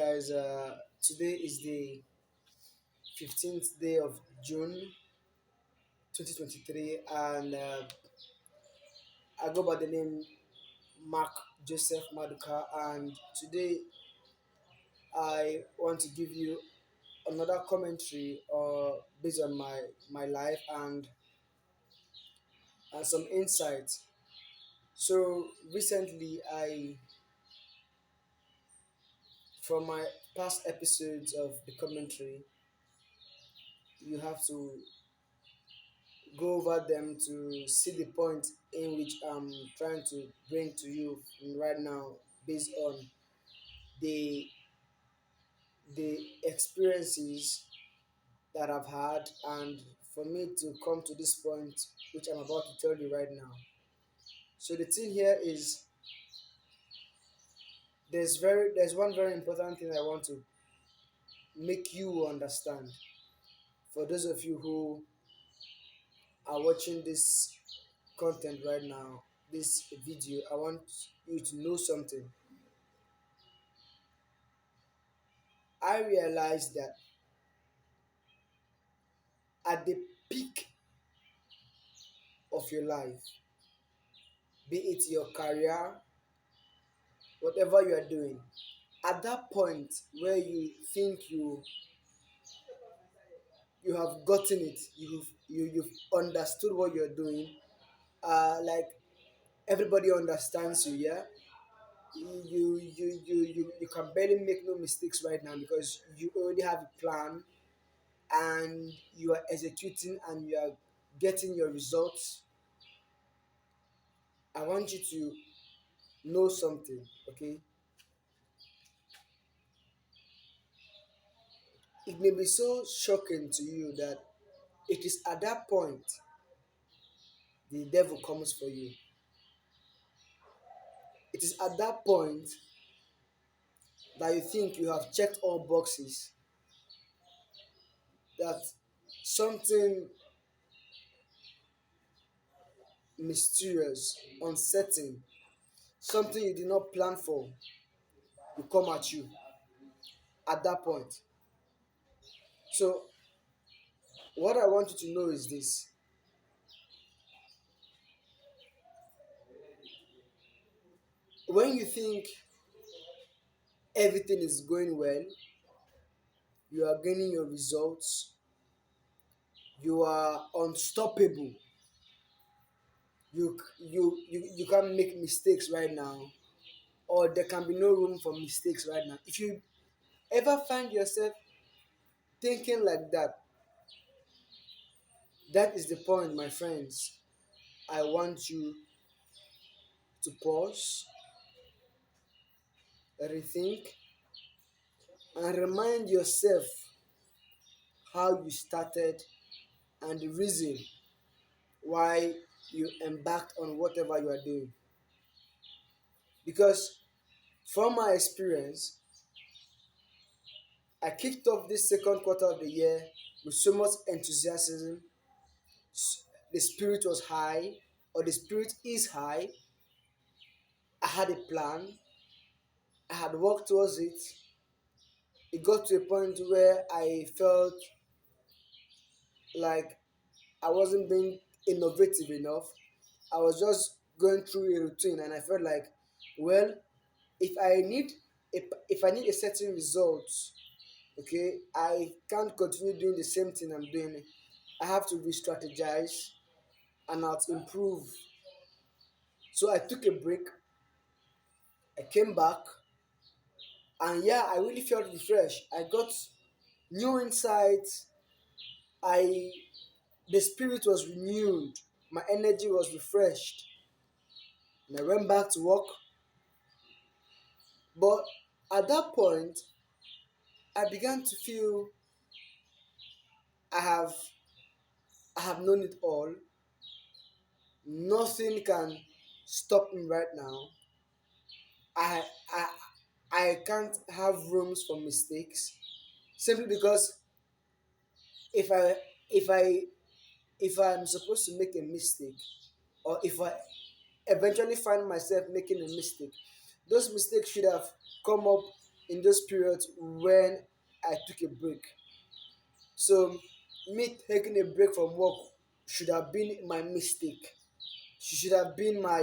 guys. Today is the 15th day of June 2023, and I go by the name Mark Joseph Maduka. And today I want to give you another commentary based on my life and some insights. So recently, from my past episodes of the commentary, you have to go over them to see the point in which I'm trying to bring to you right now based on the the experiences that I've had and for me to come to this point which I'm about to tell you right now. So the thing here is there's one very important thing I want to make you understand. For those of you who are watching this content right now, this video, I want you to know something. I realized that at the peak of your life, be it your career, whatever you are doing, at that point where you think you have gotten it, you've understood what you're doing, like everybody understands you, yeah. You can barely make no mistakes right now because you already have a plan and you are executing and you are getting your results. I want you to know something, okay? It may be so shocking to you that it is at that point the devil comes for you. It is at that point that you think you have checked all boxes, that something mysterious, uncertain, something you did not plan for will come at you at that point. So, what I want you to know is this: when you think everything is going well, you are gaining your results, you are unstoppable, you can't make mistakes right now, or there can be no room for mistakes right now. If you ever find yourself thinking like that, that is the point, my friends. I want you to pause, rethink, and remind yourself how you started and the reason why you embarked on whatever you are doing. Because from my experience, I kicked off this second quarter of the year with so much enthusiasm. The spirit was high, or the spirit is high. I had a plan, I had worked towards it. It got to a point where I felt like I wasn't being innovative enough. I was just going through a routine, and I felt like, well, if I need if I need a certain result, okay, I can't continue doing the same thing I'm doing. I have to re-strategize and I'll improve. So I took a break. I came back, and yeah, I really felt refreshed. I got new insights. I The spirit was renewed. My energy was refreshed, and I went back to work. But at that point, I began to feel I have I have known it all. Nothing can stop me right now. I I I can't have rooms for mistakes simply because if I if I if I'm supposed to make a mistake, or if I eventually find myself making a mistake, those mistakes should have come up in those periods when I took a break. So me taking a break from work should have been my mistake. Should have been my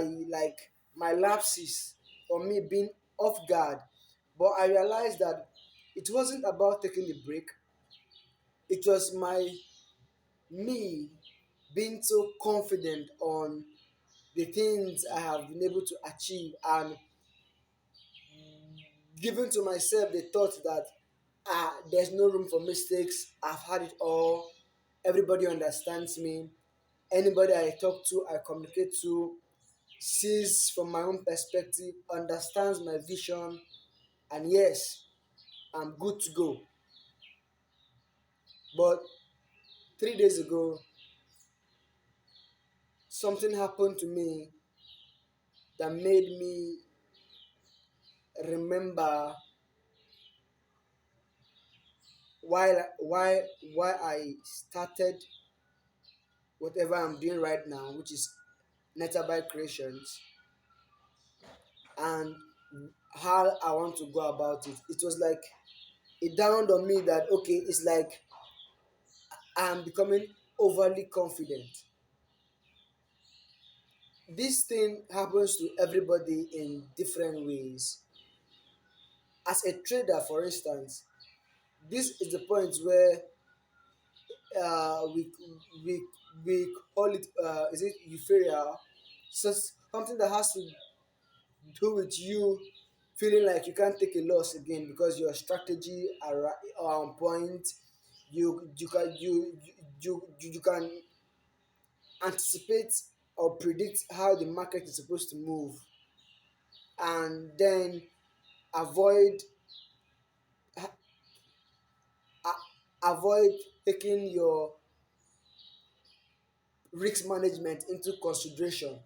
my lapses or me being off guard. But I realized that it wasn't about taking the break. It was me being so confident on the things I have been able to achieve and giving to myself the thought that there's no room for mistakes. I've had it all. Everybody understands me. Anybody I talk to, I communicate to, sees from my own perspective, understands my vision, and yes, I'm good to go. But 3 days ago, something happened to me that made me remember why I started whatever I'm doing right now, which is Netabyte Creations, and how I want to go about it. It was like it dawned on me that okay, it's like I'm becoming overly confident. This thing happens to everybody in different ways. As a trader, for instance, this is the point where uh, we we we call it is it euphoria, so something that has to do with you feeling like you can't take a loss again because your strategy are on point. You can anticipate or predict how the market is supposed to move, and then avoid avoid taking your risk management into consideration.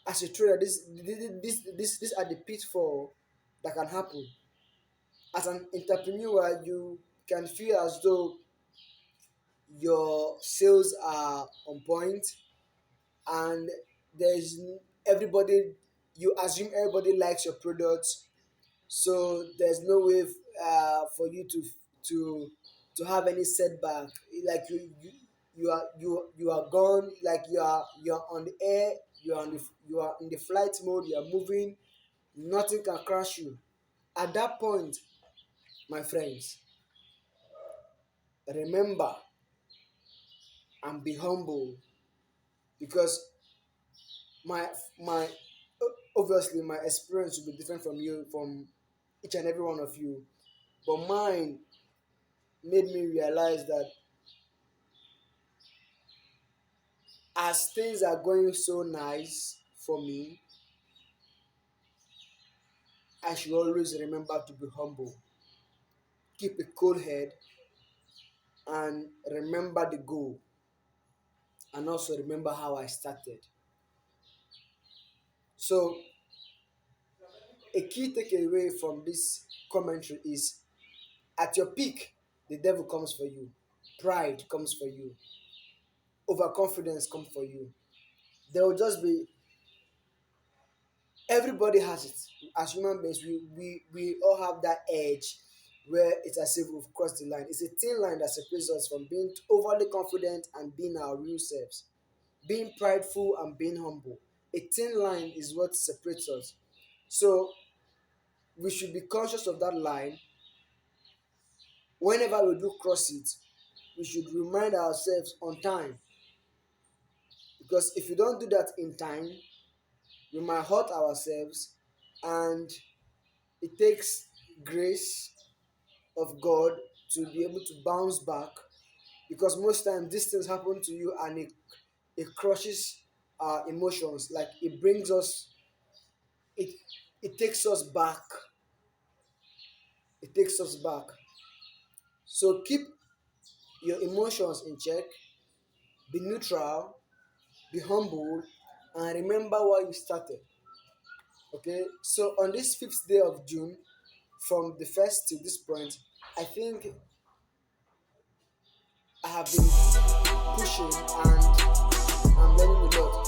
As a trader, these are the pitfall that can happen. As an entrepreneur, you can feel as though your sales are on point and there's everybody, you assume everybody likes your products, so there's no way for you to to have any setback. Like you are gone, like you're on the air, you are in the flight mode, you are moving, nothing can crash you. At that point, my friends, remember and be humble, because my my obviously my experience will be different from you, from each and every one of you, but mine made me realize that as things are going so nice for me, I should always remember to be humble, keep a cool head, and remember the goal, and also remember how I started. So, a key takeaway from this commentary is at your peak, the devil comes for you, pride comes for you, overconfidence comes for you. There will just be, everybody has it. As human beings, we all have that edge where it's as if we've crossed the line. It's a thin line that separates us from being overly confident and being our real selves, being prideful and being humble. A thin line is what separates us. So we should be conscious of that line. Whenever we do cross it, we should remind ourselves on time, because if you don't do that in time, we might hurt ourselves, and it takes grace of God to be able to bounce back, because most times these things happen to you and it crushes our emotions, like it brings us, it it takes us back, it takes us back. So keep your emotions in check, be neutral, be humble, and remember why you started. Okay, so on this fifth day of June, from the first to this point, I think I have been pushing and I'm learning a lot.